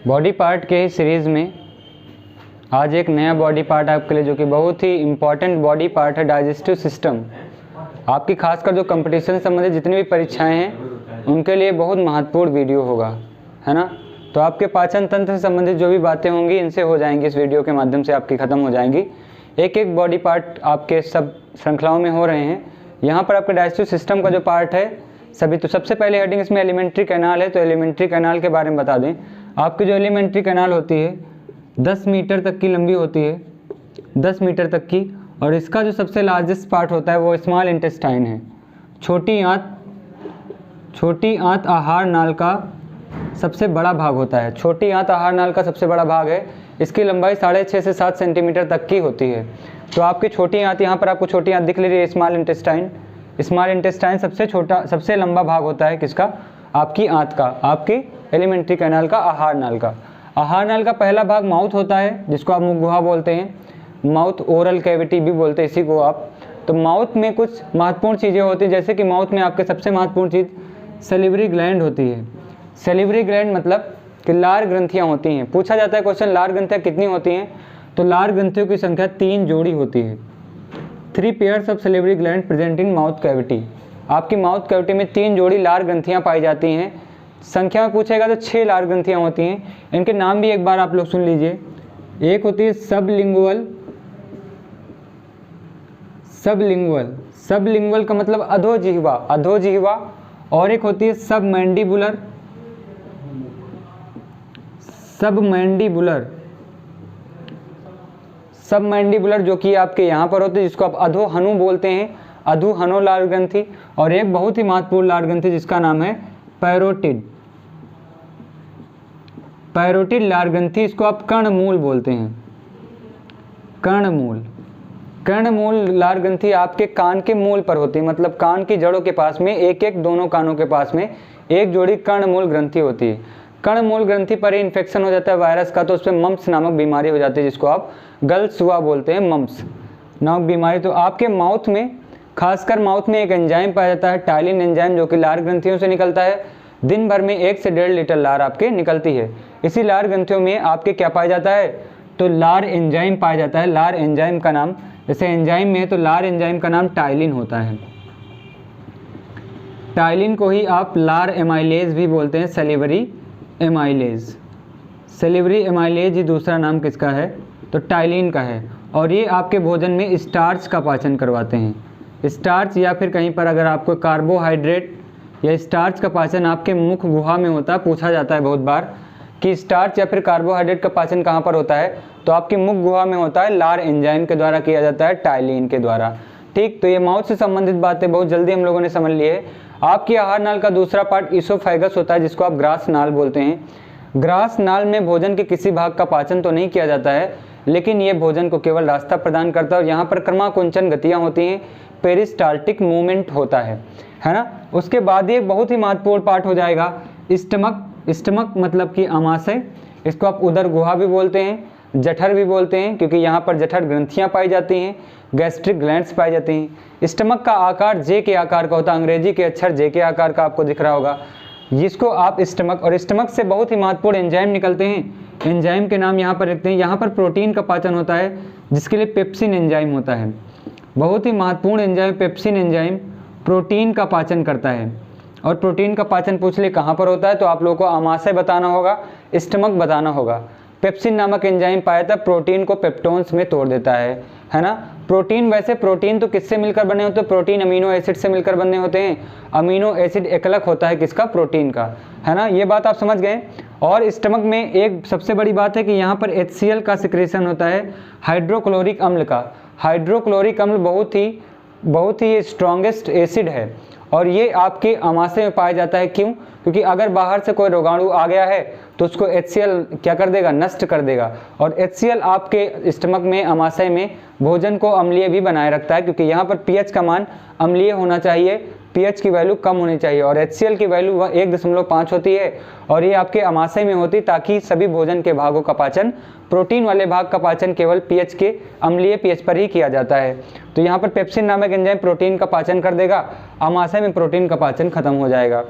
Body part के ही series में आज एक नया बॉडी पार्ट आपके लिए जो कि बहुत ही इम्पॉर्टेंट बॉडी पार्ट है, डाइजेस्टिव सिस्टम। आपकी खासकर जो कंपटीशन संबंधित जितनी भी परीक्षाएं हैं उनके लिए बहुत महत्वपूर्ण वीडियो होगा, है ना। तो आपके पाचन तंत्र से संबंधित जो भी बातें होंगी इनसे हो जाएंगी, इस वीडियो के माध्यम से आपकी ख़त्म हो जाएंगी। एक एक बॉडी पार्ट आपके सब श्रृंखलाओं में हो रहे हैं। यहाँ पर आपके डाइजेस्टिव सिस्टम का जो पार्ट है सभी, तो सबसे पहले हेडिंग इसमें एलिमेंट्री कैनाल है, तो एलिमेंट्री कैनाल के बारे में बता दें। आपकी जो एलिमेंट्री कैनाल होती है 10 मीटर तक की लंबी होती है, 10 मीटर तक की, और इसका जो सबसे लार्जेस्ट पार्ट होता है वो स्मॉल इंटेस्टाइन है। छोटी आंत आहार नाल का सबसे बड़ा भाग होता है। छोटी आंत आहार नाल का सबसे बड़ा भाग है, इसकी लंबाई 6.5 से 7 सेंटीमीटर तक की होती है। तो आपकी छोटी आंत, यहाँ पर आपको छोटी आंत दिख रही है, स्मॉल इंटेस्टाइन। स्मॉल इंटेस्टाइन सबसे छोटा, सबसे लंबा भाग होता है किसका? आपकी आंत का, आपकी एलिमेंट्री कैनाल का, आहार नाल का। आहार नाल का पहला भाग माउथ होता है, जिसको आप मुख गुहा बोलते हैं, माउथ ओरल कैविटी भी बोलते हैं इसी को आप। तो माउथ में कुछ महत्वपूर्ण चीज़ें होती हैं, जैसे कि माउथ में आपके सबसे महत्वपूर्ण चीज़ सैलिवरी ग्लैंड होती है। सैलिवरी ग्लैंड मतलब कि लार ग्रंथियाँ होती हैं। पूछा जाता है क्वेश्चन, लार ग्रंथियाँ कितनी होती हैं? तो लार ग्रंथियों की संख्या 3 जोड़ी होती है। 3 pairs of salivary gland present in mouth cavity. आपकी माउथ कैविटी में 3 जोड़ी लार ग्रंथियाँ पाई जाती हैं। संख्या में पूछेगा तो 6 लार ग्रंथियाँ होती हैं। इनके नाम भी एक बार आप लोग सुन लीजिए। एक होती है सबलिंगुअल का मतलब अधोजिह्वा, और एक होती है सबमैंडिबुलर जो कि आपके यहाँ पर होते हैं, जिसको आप अधोहनु बोलते हैं, अधोहनो लार ग्रंथि। और एक बहुत ही महत्वपूर्ण लार ग्रंथि जिसका नाम है पैरोटिड लार ग्रंथि, इसको आप कर्णमूल बोलते हैं। कर्णमूल लार ग्रंथि आपके कान के मूल पर होती है, मतलब कान की जड़ों के पास में एक दोनों कानों के पास में एक जोड़ी कर्णमूल ग्रंथि होती है। कर्णमूल ग्रंथि पर ही इन्फेक्शन हो जाता है वायरस का, तो उस पर मम्प्स नामक बीमारी हो जाती है, जिसको आप गलसुआ बोलते हैं, मम्प्स नामक बीमारी। तो आपके माउथ में, खासकर माउथ में एक एंजाइम पाया जाता है, टाइलिन एंजाइम, जो कि लार ग्रंथियों से निकलता है। दिन भर में 1 से 1.5 लीटर लार आपके निकलती है। इसी लार ग्रंथियों में आपके क्या पाया जाता है? तो लार एंजाइम पाया जाता है। लार एंजाइम का नाम, जैसे एंजाइम में है तो लार एंजाइम का नाम टाइलिन होता है। टाइलिन को ही आप लार एमाइलेज भी बोलते हैं, सैलिवरी एमाइलेज ही दूसरा नाम किसका है? तो टाइलिन का है। और ये आपके भोजन में स्टार्च का पाचन करवाते हैं। स्टार्च या फिर कहीं पर अगर आपको कार्बोहाइड्रेट या स्टार्च का पाचन आपके मुख गुहा में होता है, पूछा जाता है बहुत बार कि स्टार्च या फिर कार्बोहाइड्रेट का पाचन कहाँ पर होता है, तो आपकी मुख गुहा में होता है, लार एंजाइम के द्वारा किया जाता है, टाइलिन के द्वारा। ठीक, तो ये माउथ से संबंधित बातें बहुत जल्दी हम लोगों ने समझ ली है। आपकी आहार नाल का दूसरा पार्ट इसोफेगस होता है, जिसको आप ग्रास नाल बोलते हैं। ग्रास नाल में भोजन के किसी भाग का पाचन तो नहीं किया जाता है, लेकिन ये भोजन को केवल रास्ता प्रदान करता है, और यहाँ पर क्रमाकुंचन गतियाँ होती हैं, पेरिस्टाल्टिक मूवमेंट होता है ना। उसके बाद ये बहुत ही महत्वपूर्ण पार्ट हो जाएगा स्टमक मतलब कि आमाशय। इसको आप उदर गुहा भी बोलते हैं, जठर भी बोलते हैं, क्योंकि यहाँ पर जठर ग्रंथियाँ पाई जाती हैं, गैस्ट्रिक ग्लैंड्स पाई जाती हैं। स्टमक का आकार जे के आकार का होता है, अंग्रेजी के अक्षर जे के आकार का आपको दिख रहा होगा, जिसको आप स्टमक, और स्टमक से बहुत ही महत्वपूर्ण एंजाइम निकलते हैं। एंजाइम के नाम यहाँ पर रखते हैं। यहाँ पर प्रोटीन का पाचन होता है, जिसके लिए पेप्सिन एंजाइम होता है। बहुत ही महत्वपूर्ण एंजाइम पेप्सिन एंजाइम प्रोटीन का पाचन करता है। और प्रोटीन का पाचन पूछ ले कहाँ पर होता है, तो आप लोगों को आमाशय बताना होगा, स्टमक बताना होगा। पेप्सिन नामक एंजाइम पाया था, प्रोटीन को पेप्टोन्स में तोड़ देता है ना। प्रोटीन, वैसे प्रोटीन तो किससे मिलकर बने होते हैं? प्रोटीन अमीनो एसिड से मिलकर बने होते हैं। अमीनो एसिड एकलक होता है किसका? प्रोटीन का, है ना। ये बात आप समझ गए। और स्टमक में एक सबसे बड़ी बात है कि यहाँ पर HCl का सिक्रेशन होता है, हाइड्रोक्लोरिक अम्ल का। हाइड्रोक्लोरिक अम्ल बहुत ही स्ट्रॉन्गेस्ट एसिड है, और ये आपके आमाशय में पाया जाता है। क्यों? क्योंकि अगर बाहर से कोई रोगाणु आ गया है तो उसको HCl क्या कर देगा? नष्ट कर देगा। और HCl आपके स्टमक में, आमाशय में भोजन को अम्लीय भी बनाए रखता है, क्योंकि यहाँ पर pH का मान अम्लीय होना चाहिए, pH की वैल्यू कम होनी चाहिए, और HCl की वैल्यू 1.5 होती है, और ये आपके आमाशय में होती, ताकि सभी भोजन के भागों का पाचन, प्रोटीन वाले भाग का पाचन केवल pH के अम्लीय pH पर ही किया जाता है। तो यहाँ पर पेप्सिन नामक एंजाइम प्रोटीन का पाचन कर देगा, आमाशय में प्रोटीन का पाचन खत्म हो जाएगा।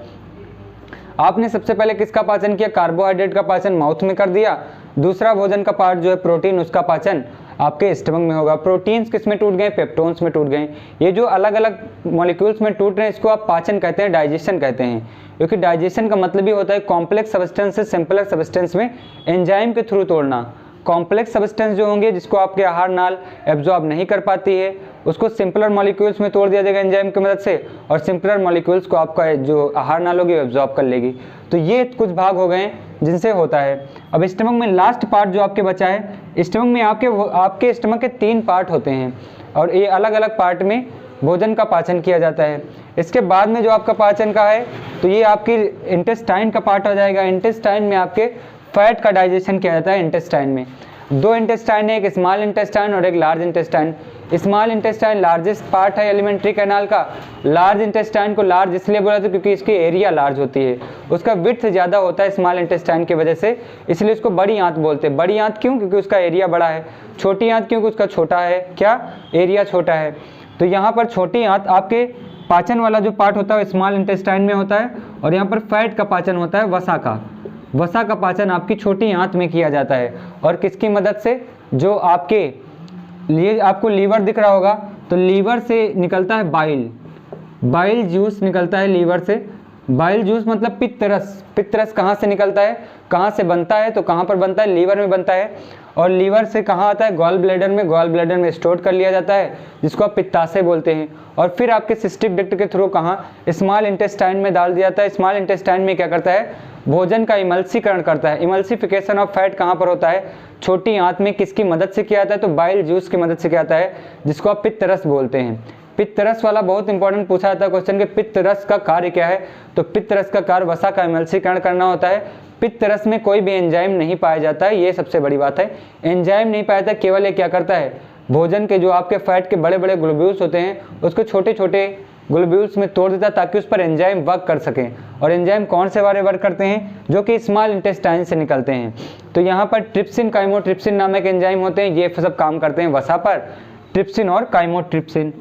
आपने सबसे पहले किसका पाचन किया, कार्बोहाइड्रेट का पाचन माउथ में कर दिया, दूसरा भोजन का पार्ट जो है प्रोटीन, उसका पाचन आपके स्टमक में होगा। प्रोटीन्स किस में टूट गए, पेप्टोन्स में टूट गए। ये जो अलग अलग मॉलिक्यूल्स में टूट रहे हैं इसको आप पाचन कहते हैं, डाइजेशन कहते हैं, क्योंकि डाइजेशन का मतलब ही होता है कॉम्प्लेक्स सब्सटेंस से सिंपलर सब्सटेंस में एंजाइम के थ्रू तोड़ना। कॉम्प्लेक्स सब्सटेंस जो होंगे जिसको आपके आहार नाल एब्जॉर्ब नहीं कर पाती है उसको सिंपलर मॉलिक्यूल्स में तोड़ दिया जाएगा एंजाइम की मदद से, और सिंपलर मॉलिक्यूल्स को आपका जो आहार नाल होगी एब्जॉर्ब कर लेगी। तो ये कुछ भाग हो गए जिनसे होता है। अब स्टमक में लास्ट पार्ट जो आपके बचा है, स्टमक में आपके स्टमक के 3 पार्ट होते हैं और ये अलग अलग पार्ट में भोजन का पाचन किया जाता है। इसके बाद में जो आपका पाचन का है तो ये आपकी इंटेस्टाइन का पार्ट हो जाएगा। इंटेस्टाइन में आपके फैट का डाइजेशन किया जाता है। इंटेस्टाइन में 2 इंटेस्टाइन है, एक स्मॉल इंटेस्टाइन और एक large intestine. Small intestine largest part है एलिमेंट्री कैनाल का। लार्ज इंटेस्टाइन को लार्ज इसलिए बोला था क्योंकि इसकी एरिया लार्ज होती है, उसका विड्थ ज़्यादा होता है स्मॉल इंटेस्टाइन की वजह से, इसलिए उसको बड़ी आंत बोलते हैं। बड़ी आंत क्यों, क्योंकि उसका एरिया बड़ा है। छोटी आंत क्योंकि उसका छोटा है, क्या एरिया छोटा है। तो यहाँ पर छोटी आंत आपके पाचन वाला जो पार्ट होता है स्मॉल इंटेस्टाइन में होता है, और यहाँ पर फैट का पाचन होता है वसा का। वसा का पाचन आपकी छोटी आंत में किया जाता है, और किसकी मदद से, जो आपके लिए आपको लीवर दिख रहा होगा तो लीवर से निकलता है बाइल, बाइल जूस निकलता है लीवर से। बाइल जूस मतलब पित्तरस। पित्तरस कहाँ से निकलता है, कहाँ से बनता है, तो कहाँ पर बनता है, लीवर में बनता है। और लीवर से कहाँ आता है, गॉल ब्लैडर में। गॉल ब्लैडर में स्टोर कर लिया जाता है जिसको आप पित्ताशय बोलते हैं, और फिर आपके सिस्टिक डक्ट के थ्रू कहाँ, स्मॉल इंटेस्टाइन में डाल दिया जाता है। स्मॉल इंटेस्टाइन में क्या करता है, भोजन का इमल्सीकरण करता है। इमल्सिफिकेशन ऑफ फैट कहाँ पर होता है, छोटी आंत में। किसकी मदद से किया जाता है, तो बाइल जूस की मदद से किया जाता है, जिसको आप पित्तरस बोलते हैं। पित्तरस वाला बहुत इंपॉर्टेंट पूछा जाता है क्वेश्चन के, पित्तरस का कार्य क्या है, तो पित्तरस का कार्य वसा का इमल्सीकरण करना होता है। पित्तरस में कोई भी एंजाइम नहीं पाया जाता है, ये सबसे बड़ी बात है। एंजाइम नहीं पाया जाता, केवल ये क्या करता है, भोजन के जो आपके फैट के बड़े बड़े ग्लोब्यूल्स होते हैं उसको छोटे छोटे ग्लोब्यूल्स में तोड़ देता है ताकि उस पर एंजाइम वर्क कर सकें। और एंजाइम कौन से वाले वर्क करते हैं, जो कि स्मॉल इंटेस्टाइन से निकलते हैं। तो यहाँ पर ट्रिप्सिन काइमोट्रिप्सिन नामक एंजाइम होते हैं, ये सब काम करते हैं वसा पर। ट्रिप्सिन और काइमोट्रिप्सिन,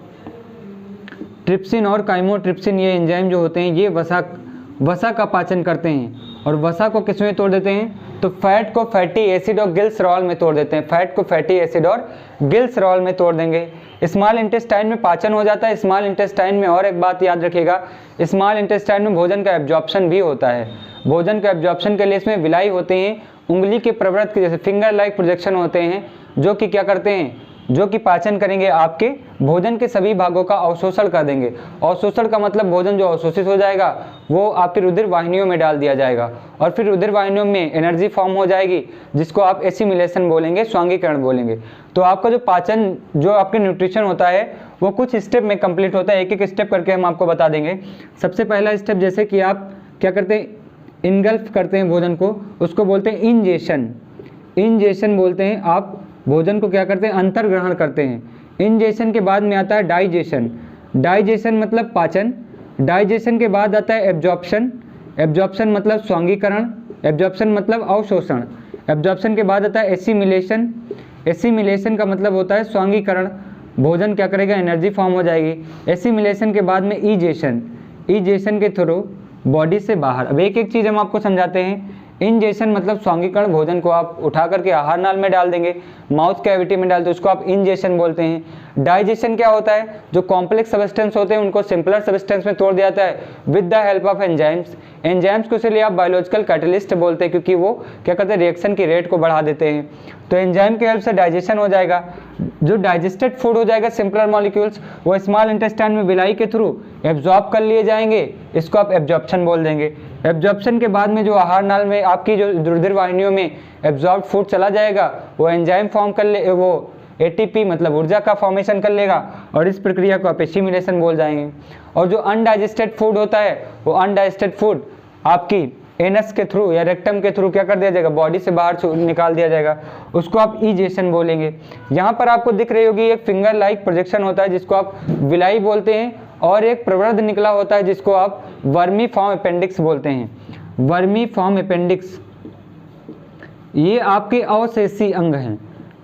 ट्रिप्सिन और काइमोट्रिप्सिन ये एंजाइम जो होते हैं ये वसा का पाचन करते हैं। और वसा को किस में तोड़ देते हैं, तो फैट को फैटी एसिड और गिल्सरॉल में तोड़ देते हैं। फैट को फैटी एसिड और गिल्सरॉल में तोड़ देंगे। स्मॉल इंटेस्टाइन में पाचन हो जाता है। स्मॉल इंटेस्टाइन में और एक बात याद रखिएगा, स्मॉल इंटेस्टाइन में भोजन का एब्जॉर्प्शन भी होता है। भोजन का एब्जॉर्प्शन के लिए इसमें विलाई होते हैं, उंगली के प्रवृत्त के जैसे फिंगर लाइक प्रोजेक्शन होते हैं, जो कि क्या करते हैं, जो कि पाचन करेंगे, आपके भोजन के सभी भागों का अवशोषण कर देंगे। अवशोषण का मतलब भोजन जो अवशोषित हो जाएगा वो आपकी रुधिर वाहिनियों में डाल दिया जाएगा, और फिर रुधिर वाहिनियों में एनर्जी फॉर्म हो जाएगी, जिसको आप एसिमिलेशन बोलेंगे, स्वांगीकरण बोलेंगे। तो आपका जो पाचन, जो आपके न्यूट्रिशन होता है वो कुछ स्टेप में कंप्लीट होता है। एक एक स्टेप करके हम आपको बता देंगे। सबसे पहला स्टेप, जैसे कि आप क्या करते हैं, इनगल्फ करते हैं भोजन को, उसको बोलते हैं इंजेशन। इंजेशन बोलते हैं, आप भोजन को क्या करते हैं, अंतर ग्रहण करते हैं। इंजेशन के बाद में आता है डाइजेशन। डाइजेशन मतलब पाचन। डाइजेशन के बाद आता है एब्जॉर्प्शन। एब्जॉर्प्शन मतलब स्वांगीकरण। एब्जॉर्प्शन मतलब अवशोषण। एब्जॉर्प्शन के बाद आता है एसिमिलेशन। एसिमिलेशन का मतलब होता है स्वांगीकरण। भोजन क्या करेगा, एनर्जी फॉर्म हो जाएगी। एसिमिलेशन के बाद में ईजेशन। ईजेशन के थ्रू बॉडी से बाहर। अब एक एक चीज़ हम आपको समझाते हैं। इंजेशन मतलब स्वांगीकरण, भोजन को आप उठा करके आहार नाल में डाल देंगे, माउथ कैविटी में डालते हैं, उसको आप इंजेशन बोलते हैं। डाइजेशन क्या होता है, जो कॉम्प्लेक्स सब्सटेंस होते हैं उनको सिंपलर सब्सटेंस में तोड़ दिया जाता है with the help of enzymes. Enzymes को इसलिए आप बायोलॉजिकल कैटलिस्ट बोलते हैं, क्योंकि वो क्या करते हैं, रिएक्शन की रेट को बढ़ा देते हैं। तो एंजाइम की हेल्प से डाइजेशन हो जाएगा। जो डाइजेस्टेड फूड हो जाएगा, सिंपलर मॉलिक्यूल्स, वो स्मॉल इंटेस्टाइन में विलाई के थ्रू एब्जॉर्ब कर लिए जाएंगे, इसको आप एब्जॉर्प्शन बोल देंगे। एब्जॉर्प्शन के बाद में जो आहार नाल में आपकी जो रुधिर वाहिनियों में एब्जॉर्ब फूड चला जाएगा, वो एंजाइम फॉर्म कर ले, वो एटीपी मतलब ऊर्जा का फॉर्मेशन कर लेगा, और इस प्रक्रिया को आप एसिमिलेशन बोल जाएंगे। और जो अनडाइजेस्टेड फूड होता है, वो अनडाइजेस्टेड फूड आपकी एनस के थ्रू या रेक्टम के थ्रू क्या कर दिया जाएगा, बॉडी से बाहर निकाल दिया जाएगा, उसको आप ईजेशन बोलेंगे। यहाँ पर आपको दिख रही होगी एक फिंगर लाइक प्रोजेक्शन होता है जिसको आप विलाई बोलते हैं, और एक प्रवृत्त निकला होता है जिसको आप वर्मी फॉर्म अपेंडिक्स बोलते हैं। वर्मी फॉर्म अपेंडिक्स ये आपके अवशेषी अंग हैं।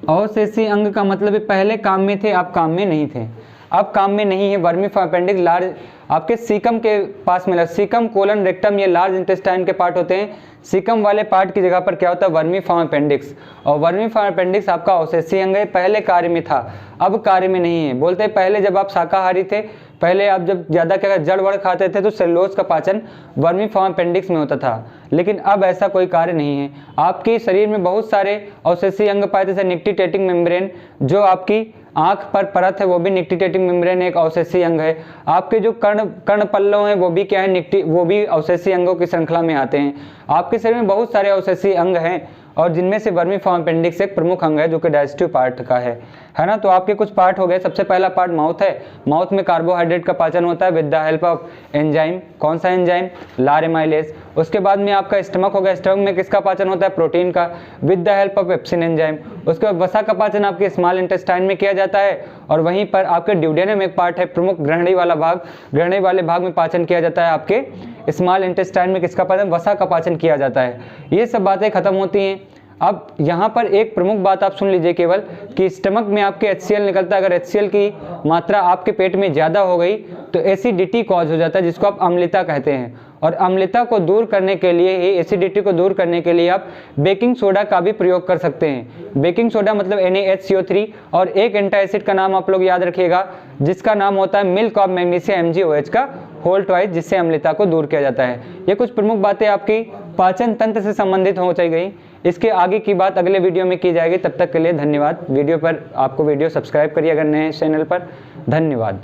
अवशेषी अंग का मतलब पहले काम में थे, आप काम में नहीं थे। अब काम में नहीं है। वर्मी फॉर्म अपेंडिक्स लार्ज आपके सीकम के पास मिला, सीकम कोलन रेक्टम ये लार्ज इंटेस्टाइन के पार्ट होते हैं। सीकम वाले पार्ट की जगह पर क्या होता है, वर्मी फॉर्म अपेंडिक्स। और वर्मी फॉर्म अपेंडिक्स आपका अवशेषीय अंग है, पहले कार्य में था अब कार्य में नहीं है। बोलते हैं पहले जब आप शाकाहारी थे, पहले आप जब ज़्यादा क्या जड़ वड़ खाते थे तो सेलुलोज का पाचन वर्मी फॉर्म अपेंडिक्स में होता था, लेकिन अब ऐसा कोई कार्य नहीं है। आपके शरीर में बहुत सारे अवशेषीय अंग पाए, जैसे निक्टिटेटिंग मेम्ब्रेन जो आपकी आंख पर परत है वो भी निक्टिटेटिंग मेम्ब्रेन एक अवशेषीय अंग है। आपके जो कर्ण पल्लव हैं वो भी क्या है, वो भी अवशेषीय अंगों की श्रृंखला में आते हैं। आपके शरीर में बहुत सारे अवशेषीय अंग हैं और जिनमें से वर्मी फॉर्म अपेंडिक्स एक प्रमुख अंग है जो कि डाइजेस्टिव पार्ट का है ना। तो आपके कुछ पार्ट हो गए। सबसे पहला पार्ट माउथ है। माउथ में कार्बोहाइड्रेट का पाचन होता है with the help of enzyme. कौन सा एंजाइम, लार एमाइलेज। उसके बाद में आपका स्टमक हो गया। स्टमक में किसका पाचन होता है, प्रोटीन का, with the help of pepsin enzyme. उसके बाद वसा का पाचन आपके स्मॉल इंटेस्टाइन में किया जाता है और वहीं पर आपके ड्यूडेनम एक पार्ट है, प्रमुख ग्रहणी वाला भाग, ग्रहणी वाले भाग में पाचन किया जाता है। आपके स्मॉल इंटेस्टाइन में किसका पाचन, वसा का पाचन किया जाता है। ये सब बातें खत्म होती हैं। अब यहाँ पर एक प्रमुख बात आप सुन लीजिए केवल कि स्टमक में आपके HCl निकलता है। अगर HCl की मात्रा आपके पेट में ज़्यादा हो गई तो एसिडिटी कॉज हो जाता है, जिसको आप अम्लता कहते हैं। और अम्लता को दूर करने के लिए ही, एसिडिटी को दूर करने के लिए आप बेकिंग सोडा का भी प्रयोग कर सकते हैं। बेकिंग सोडा मतलब NaHCO3। और एक एंटासिड का नाम आप लोग याद रखिएगा जिसका नाम होता है मिल्क ऑफ मैग्नीशियम MgOH का होल ट्वाइस, जिससे अम्लता को दूर किया जाता है। ये कुछ प्रमुख बातें आपकी पाचन तंत्र से संबंधित हो गई। इसके आगे की बात अगले वीडियो में की जाएगी। तब तक के लिए धन्यवाद। वीडियो पर आपको सब्सक्राइब करिए अगर नए चैनल पर। धन्यवाद।